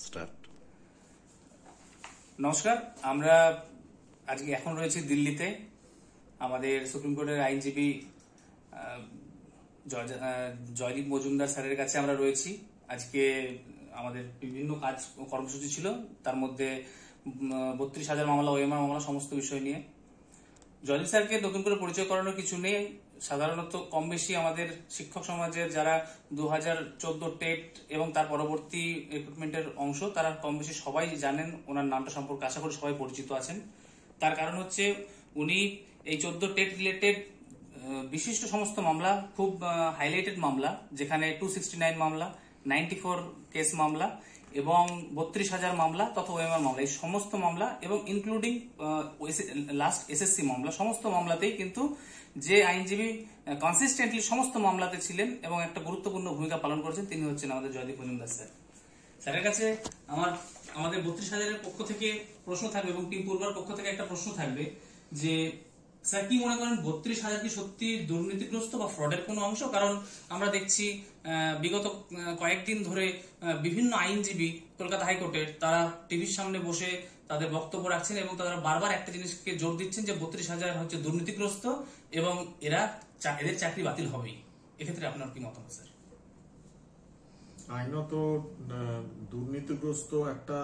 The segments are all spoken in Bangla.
স্টার্ট। নমস্কার, আমরা আজকে এখন রয়েছি দিল্লিতে। আমাদের সুপ্রিম কোর্টের আইনজীবী জয়দীপ মজুমদার স্যারের কাছে আমরা রয়েছি। আজকে আমাদের বিভিন্ন কর্মসূচি ছিল, তার মধ্যে 32,000 মামলা, ওএমআর মামলা, সমস্ত বিষয় নিয়ে। জয়দীপ স্যারকে নতুন করে পরিচয় করানোর কিছু নেই। সাধারণত কম বেশি আমাদের শিক্ষক সমাজের যারা 2014 টেট এবং তার পরবর্তী রিক্রুটমেন্টের অংশ, তারা কম বেশি সবাই জানেন ওনার নামটা সম্পর্কে, আশা করি সবাই পরিচিত আছেন। তার কারণ হচ্ছে উনি এই 14 টেট রিলেটেড বিশিষ্ট সমস্ত মামলা, খুব হাইলাইটেড মামলা, যেখানে 269 মামলা, 94 কেস মামলা এবং 32,000 মামলা তথা ওএমআর মামলা, এই সমস্ত মামলা এবং ইনক্লুডিং লাস্ট এসএসসি মামলা, সমস্ত মামলাতেই কিন্তু যে আইনজীবী কনসিস্টেন্টলি সমস্ত মামলাতে ছিলেন এবং একটা গুরুত্বপূর্ণ ভূমিকা পালন করেছেন, তিনি হচ্ছেন আমাদের জয়দীপ মজুমদার স্যার। স্যারের কাছে আমাদের 32,000-এর পক্ষ থেকে প্রশ্ন থাকবে এবং টিম পূর্বার পক্ষ থেকে একটা প্রশ্ন থাকবে যে স্যার কি মনে করেন 32,000 কি সত্যি দুর্নীতিগ্রস্ত বা ফ্রডের কোনো অংশ? কারণ আমরা দেখছি বিগত কয়েকদিন ধরে বিভিন্ন আইনজীবী কলকাতা হাইকোর্টের, তারা টিভির সামনে বসে তাদের বক্তব্য রাখছেন এবং তারা বারবার একটা জিনিসকে জোর দিচ্ছেন যে 32,000 হচ্ছে দুর্নীতিগ্রস্ত এবং এদের চাকরি বাতিল হবেই। এক্ষেত্রে আপনার কি মতামত স্যার? আইনত দুর্নীতিগ্রস্ত একটা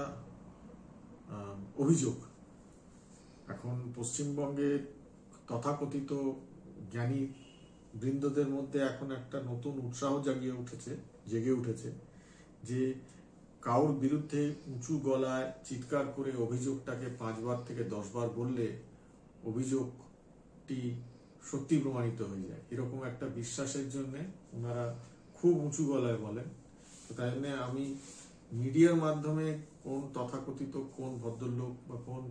অভিযোগ এখন পশ্চিমবঙ্গে তথাকথিত জ্ঞানী বৃন্দদের মধ্যে এখন একটা নতুন উৎসাহ জেগে উঠেছে যে কারোর বিরুদ্ধে উঁচু গলায় চিৎকার করে অভিযোগটাকে 5 বার থেকে 10 বার বললে অভিযোগটি সত্যি প্রমাণিত হয়ে যায়, এরকম একটা বিশ্বাসের জন্য ওনারা খুব উঁচু গলায় বলেন। তো তাই জন্য আমি মিডিয়ার মাধ্যমে কোন তথাকথিত কোন ভদ্রলোক বা কোন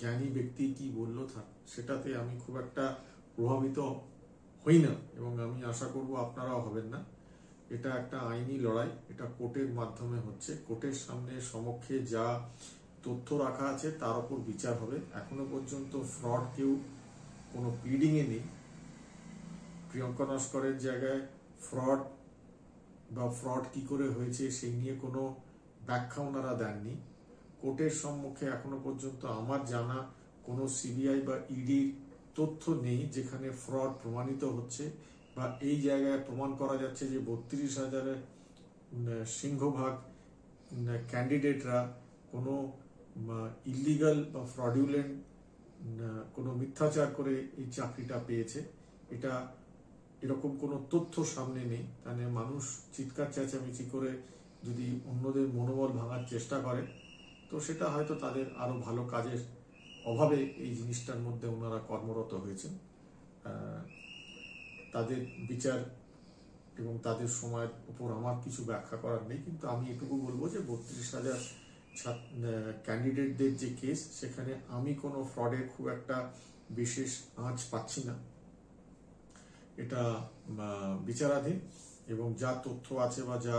জ্ঞানী ব্যক্তি কি বললো সেটাতে আমি খুব একটা প্রভাবিত হই না এবং আমি আশা করব আপনারাও হবেন না। এটা একটা আইনি লড়াই, এটা কোর্টের মাধ্যমে হচ্ছে, কোর্টের সামনে সমক্ষে যা তথ্য রাখা আছে তার উপর বিচার হবে। এখনো পর্যন্ত ফ্রড কেউ কোনো প্লিডিং এ নেই। প্রিয়ঙ্কা নস্করের জায়গায় ফ্রড কি করে হয়েছে সেই নিয়ে কোনো ব্যাখ্যা ওনারা দেননি। কোর্টের সম্মুখে এখনো পর্যন্ত আমার জানা কোনো সিবিআই বা ইডির তথ্য নেই যেখানে ফ্রড প্রমাণিত হচ্ছে বা এই জায়গায় প্রমাণ করা যাচ্ছে যে 32,000-এর সিংহভাগ ক্যান্ডিডেটরা কোনো ইলিগাল বা ফ্রডুলেন্ট কোনো মিথ্যাচার করে এই চাকরিটা পেয়েছে। এরকম কোনো তথ্য সামনে নেই। তাহলে মানুষ চিৎকার চেঁচামেচি করে যদি অন্যদের মনোবল ভাঙার চেষ্টা করে তো সেটা হয়তো তাদের আরো ভালো কাজের অভাবে এই জিনিসটার মধ্যে ওনারা কর্মরত হয়েছেন। তাদের বিচার এবং তাদের সময়ের উপর আমার কিছু ব্যাখ্যা করার নেই, কিন্তু আমি এটুকু বলবো যে 32,000 ক্যান্ডিডেটদের যে কেস, সেখানে আমি কোনো ফ্রডের খুব একটা বিশেষ আঁচ পাচ্ছি না। এটা বিচারাধীন এবং যা তথ্য আছে বা যা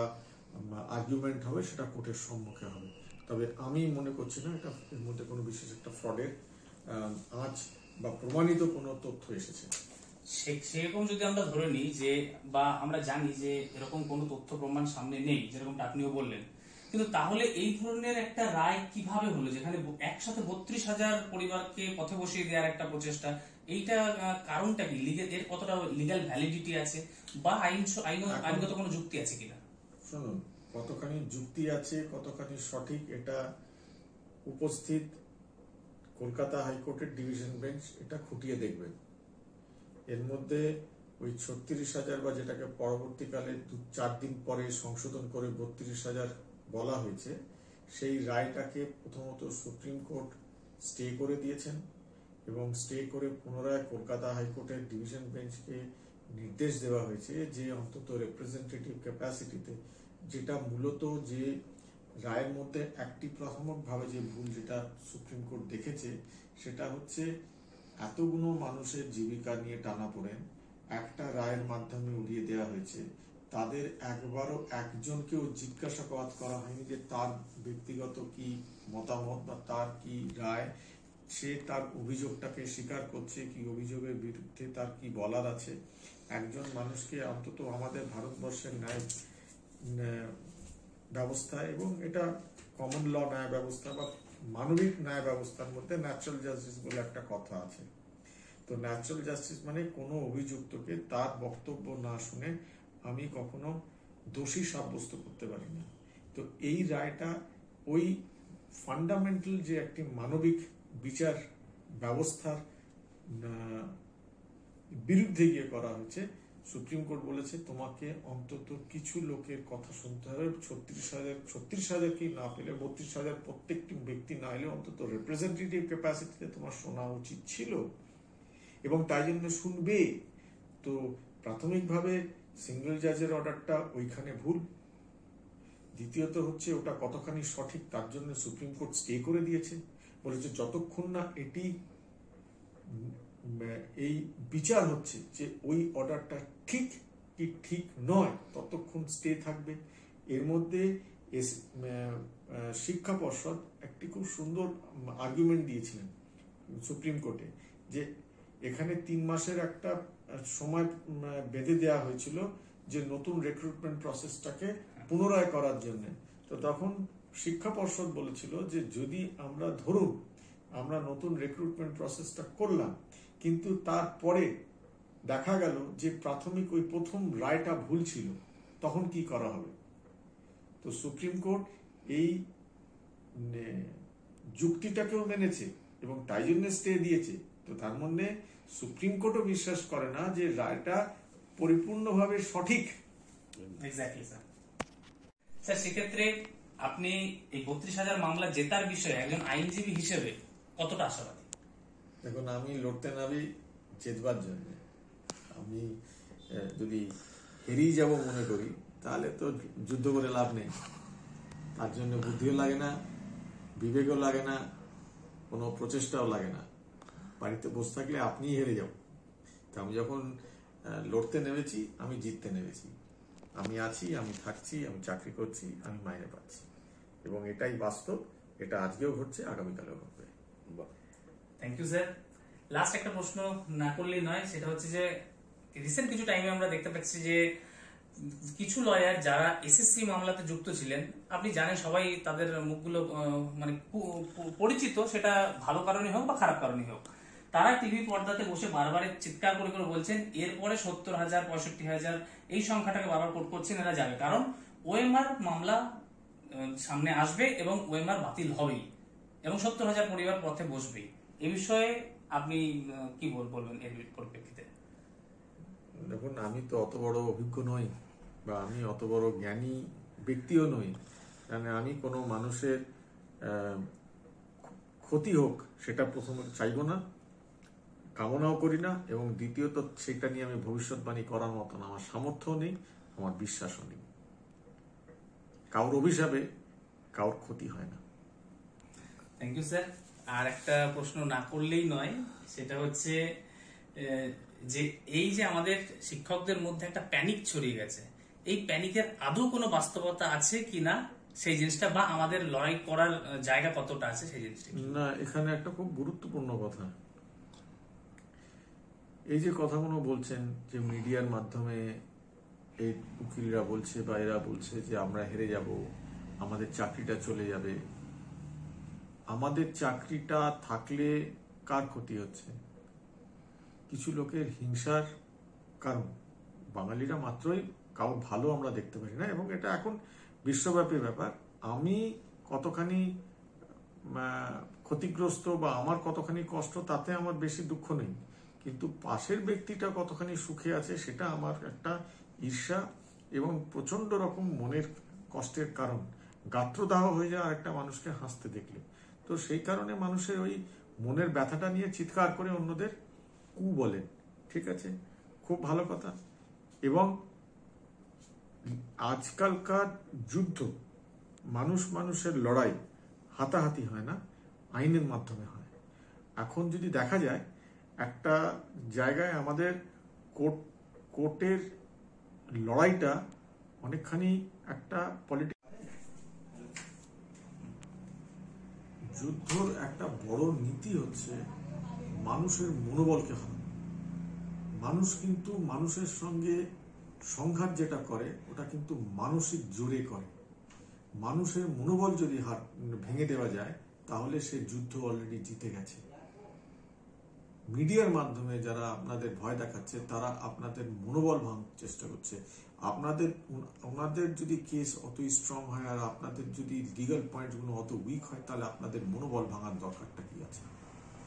আর্গুমেন্ট হবে সেটা কোর্টের সম্মুখে হবে। তবে আমি মনে করছি না এটা এর মধ্যে কোনো বিশেষ একটা ফ্রডের আঁচ বা প্রমাণিত কোনো তথ্য এসেছে। সেরকম যদি আমরা ধরে নিই যে, বা আমরা জানি যে এরকম কোনো তথ্য প্রমাণ সামনে নেই, যেরকমটা আপনিও বললেন, কিন্তু তাহলে এই ধরনের একটা রায় কিভাবে হলো যেখানে একসাথে 32,000 পরিবারকে পথে বসিয়ে দেওয়ার একটা প্রচেষ্টা? এইটা কারণটা কি? এর কতটা লিগ্যাল ভ্যালিডিটি আছে বা আইনগত কোনো যুক্তি আছে কিনা? শুনুন, কতখানি যুক্তি আছে, কতখানি সঠিক, এটা উপস্থিত কলকাতা হাইকোর্টের ডিভিশন বেঞ্চ এটা খুঁটিয়ে দেখবেন। এর মধ্যে ওই 36,000 বা যেটাকে পরবর্তীকালে 4 দিন পরে সংশোধন করে 32,000 বলা হয়েছে, সেই রায়টাকে প্রথমত সুপ্রিম কোর্ট স্টে করে দিয়েছেন এবং স্টে করে পুনরায় কলকাতা হাইকোর্টের ডিভিশন বেঞ্চকে নির্দেশ দেওয়া হয়েছে যে অন্তত রিপ্রেজেন্টেটিভ ক্যাপাসিটিতে, যেটা মূলত যে রায়ের মধ্যে একটি প্রাথমিকভাবে যে ভুল যেটা সুপ্রিম কোর্ট দেখেছে সেটা হচ্ছে এতগুলো মানুষের জীবিকা নিয়ে টানাপোড়েন একটা রায়ের মাধ্যমে উড়িয়ে দেওয়া হয়েছে। তাদের একবারও একজনকেও জিজ্ঞাসাবাদ করা হয়নি যে তার ব্যক্তিগত কি মতামত বা তার কি রায়, সে তার অভিযোগটাকে স্বীকার করছে কি, অভিযোগের বিরুদ্ধে তার কি বলার আছে। একজন মানুষকে অন্তত আমাদের ভারতবর্ষের ন্যায় ব্যবস্থা, এবং এটা কমন ল ন্যায় ব্যবস্থা বা মানবিক ন্যায় ব্যবস্থার মধ্যে ন্যাচারাল জাস্টিস বলে একটা কথা আছে। তো ন্যাচারাল জাস্টিস মানে কোনো অভিযুক্তকে তার বক্তব্য না শুনে আমি কখনো দোষী সাব্যস্ত করতে পারি না। তো এই রায়টা ওই ফান্ডামেন্টাল যে একটি মানবিক বিচার ব্যবস্থার বিরুদ্ধে গিয়ে করা হয়েছে। সুপ্রিম কোর্ট বলেছে তোমাকে অন্তত কিছু লোকের কথা শুনতে হবে, 36,000 কি না পেলে 32,000 প্রত্যেকটি ব্যক্তি না হলে অন্তত রিপ্রেজেন্টেটিভ ক্যাপাসিটিতে তোমার শোনা উচিত ছিল, এবং তাই জন্য শুনবে। তো প্রাথমিকভাবে সিঙ্গেল জাজের অর্ডারটা ওইখানে ভুল। দ্বিতীয়ত হচ্ছে ওটা কতখানি সঠিক তার জন্য সুপ্রিম কোর্ট স্টে করে দিয়েছে, বলেছে যতক্ষণ না এটি এই বিচার হচ্ছে যে ওই অর্ডারটা ঠিক কি ঠিক নয় ততক্ষণ স্টে থাকবে। এর মধ্যে শিক্ষা পর্ষদ একটি খুব সুন্দর আর্গুমেন্ট দিয়েছিলেন সুপ্রিম কোর্টে, যে এখানে 3 মাসের একটা সময় বেঁধে দেওয়া হয়েছিল যে নতুন রিক্রুটমেন্ট প্রসেসটাকে পুনরায় করার জন্য। তো তখন শিক্ষা পর্ষদ বলেছিল যে যদি আমরা ধরুন আমরা নতুন রিক্রুটমেন্ট প্রসেসটা করলাম, কিন্তু তারপরে দেখা গেল যে প্রাথমিক ওই প্রথম রায়টা ভুল ছিল, তখন কি করা হবে? তো সুপ্রিম কোর্ট এই যুক্তিটাকেও মেনেছে এবং তাই জন্য স্টে দিয়েছে। তো তার মধ্যে সুপ্রিম কোর্টও বিশ্বাস করে না যে রায়টা পরিপূর্ণভাবে সঠিক। Exactly sir. স্যার সেক্ষেত্রে আপনি এই 32,000 মামলা জেতার বিষয়ে একজন আইনজীবী হিসেবে কতটা আশাবাদী? দেখুন, আমি লড়তে নামি জেতবার জন্য। আমি যদি হেরিয়ে যাব মনে করি তাহলে তো যুদ্ধ করে লাভ নেই। তার জন্য বুদ্ধিও লাগে না, বিবেকও লাগে না, কোনো প্রচেষ্টাও লাগে না। বাড়িতে বসে থাকলে আপনিই হেরে যাও। তো আমি যখন লড়তে নেমেছি আমি জিততে নেমেছি। আমি আছি, আমি থাকছি, আমি চাকরি করছি, আমি মাইনে পাচ্ছি, এবং এটাই বাস্তব। এটা আজকেও ঘটছে, আগামীকালেও ঘটবে। Thank you sir. লাস্ট একটা প্রশ্ন না করলেই নয়, সেটা হচ্ছে যে রিসেন্ট কিছু টাইমে আমরা দেখতে পাচ্ছি যে কিছু লয়ার যারা এসএসসি মামলাতে যুক্ত ছিলেন, আপনি জানেন সবাই তাদের মুখগুলো মানে পরিচিত, সেটা ভালো কারণে হোক বা খারাপ কারণে হোক, তারা টিভি পর্দাতে বসে বারবার চিৎকার করে করে বলছেন এরপরে 70,000 65,000 এই সংখ্যাটাকে বারবার কোট করছেন, এরা যাবে, কারণ ওএমআর মামলা সামনে আসবে এবং ওএমআর বাতিল হবেই এবং 70,000 পরিবার পথে বসবেই। এ বিষয়ে আপনি কি বলবেন এর পরিপ্রেক্ষিতে? দেখুন, আমি তো অত বড় অভিজ্ঞ নই বা আমি অত বড় জ্ঞানী ব্যক্তিও নই, মানে আমি কোনো মানুষের ক্ষতি হোক সেটা প্রথমে চাইব না, কামনাও করি না, এবং দ্বিতীয়ত সেটা নিয়ে আমি ভবিষ্যৎবাণী করার মতন আমার সামর্থ্য নেই, আমার বিশ্বাসও নেই। কারোর অভিশাপে কারোর ক্ষতি হয় না। Thank you sir. আর একটা প্রশ্ন না করলেই নয়, সেটা হচ্ছে যে এই যে আমাদের শিক্ষকদের মধ্যে একটা প্যানিক ছড়িয়ে গেছে, এই প্যানিকের আদৌ কোনো বাস্তবতা আছে কিনা সেই জিনিসটা, বা আমাদের লড়াই করার জায়গা কতটা আছে সেই জিনিসটা না, এখানে একটা খুব গুরুত্বপূর্ণ কথা, এই যে কথাগুলো বলছেন যে মিডিয়ার মাধ্যমে এই উকিলরা বলছে বা এরা বলছে যে আমরা হেরে যাব, আমাদের চাকরিটা চলে যাবে। আমাদের চাকরিটা থাকলে কার ক্ষতি হচ্ছে? কিছু লোকের হিংসার কারণ। বাঙালিরা মাত্রই কারো ভালো আমরা দেখতে পারি না, এবং এটা এখন বিশ্বব্যাপী ব্যাপার। আমি কতখানি ক্ষতিগ্রস্ত বা আমার কতখানি কষ্ট তাতে আমার বেশি দুঃখ নেই, কিন্তু পাশের ব্যক্তিটা কতখানি সুখে আছে সেটা আমার একটা ঈর্ষা এবং প্রচন্ড রকম মনের কষ্টের কারণ। গাত্রদাহ হয়ে যায় আরেকটা মানুষকে হাসতে দেখলে। তো সেই কারণে মানুষের ওই মনের ব্যথাটা নিয়ে চিৎকার করে অন্যদের কু বলেন। ঠিক আছে, খুব ভালো কথা। এবং আজকালকার যুদ্ধ, মানুষের লড়াই হাতাহাতি হয় না, আইনের মাধ্যমে হয়। এখন যদি দেখা যায় একটা জায়গায় আমাদের কোর্টের লড়াইটা অনেকখানি একটা যুদ্ধর একটা বড় নীতি হচ্ছে মানুষের মনোবলকে হারানো। মানুষ কিন্তু মানুষের সঙ্গে সংঘাত যেটা করে ওটা কিন্তু মানসিক জোরে করে। মানুষের মনোবল যদি ভেঙে দেওয়া যায় তাহলে সে যুদ্ধ অলরেডি জিতে গেছে। মিডিয়ার মাধ্যমে যারা আপনাদের ভয় দেখাচ্ছে তারা আপনাদের মনোবল ভাঙার চেষ্টা করছে। ওনাদের যদি কেস অত স্ট্রং হয় আর আপনাদের যদি লিগাল পয়েন্টগুলো অত উইক হয় তাহলে আপনাদের মনোবল ভাঙার দরকারটা কি আছে?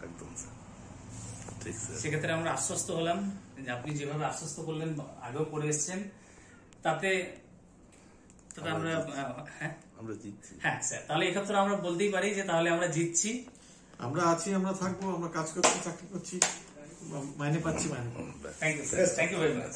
একদম স্যার, ঠিক স্যার। সেক্ষেত্রে আমরা আশ্বস্ত হলাম যে আপনি যেভাবে আশ্বস্ত করলেন, আগেও করে এসছেন, তাতে আমরা আমরা জিতছি। হ্যাঁ স্যার, তাহলে এক্ষেত্রে আমরা বলতেই পারি যে তাহলে আমরা জিতছি। আমরা আছি, আমরা থাকবো, আমরা কাজ করছি, চাকরি করছি, মাইনে পাচ্ছি, মাইনে পাবো। Thank you sir, thank you very much.